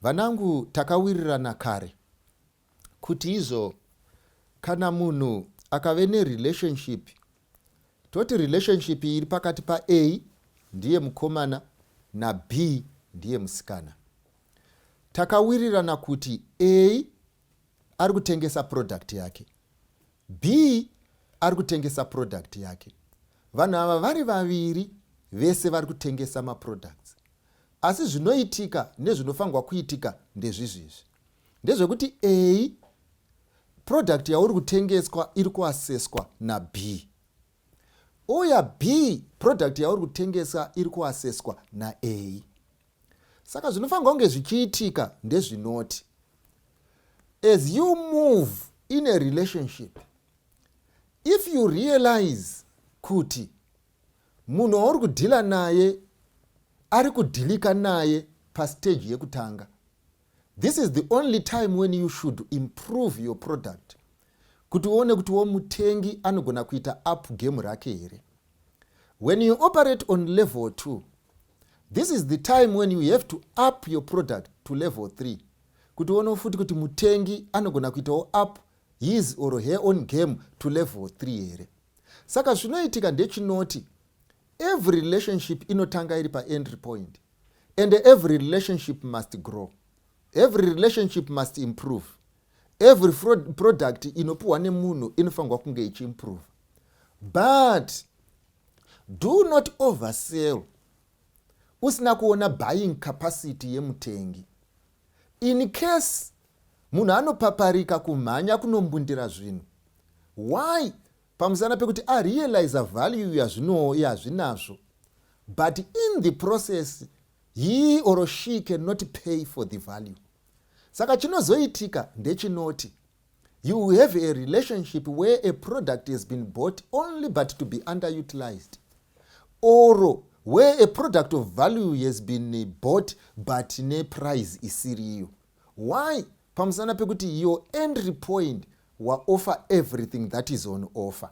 Vanangu takawirirana kare kuti izvo kana munhu akave nerelationship, toti relationship iri pakati pa A ndiye mukomana na B ndiye musikana. Takawirirana kuti A ari kutengesa product yake, B ari kutengesa product yake. Vanhu ava vari vaviri vese vari kutengesa maproducts. Asi zvinoitika nezvinofanirwa kuitika ndezvizvizvi. Ndezvekuti A product yauri kutengeswa iri kuaseswa na B. Uya B product yauri kutengesa iri kuaseswa na A. Saka zvinofanirwa kunge zvichiitika ndezvinoti, as you move in a relationship, if you realize kuti munhu wauri kudhila naye ari kudhilika naye pastage yekutanga, this is the only time when you should improve your product, kuti uone kuti mutengi anogona kuita up game rake here. When you operate on level 2, this is the time when you have to up your product to level 3, kuti uone futi kuti mutengi anogona kuitawo up his or her own game to level 3 here. Saka zvinoitika ndechinoti every relationship inotanga iri pa entry point, and every relationship must grow, every relationship must improve, every product inopuwa nemunhu inofanirwa kunge ichiimprove. But do not oversell usina kuona buying capacity yemutengi. In case munhu anopaparika kumhanya kunombundira zvinhu, why? Pamusana pekuti arealize value yazvinazvo, but in the process he or she cannot pay for the value. Saka chinozoitika ndechinoti, you have a relationship where a product has been bought only but to be underutilized, or where a product of value has been bought but ne price isiriyo. Why? Pamusana pekuti your entry point wa offer everything that is on offer.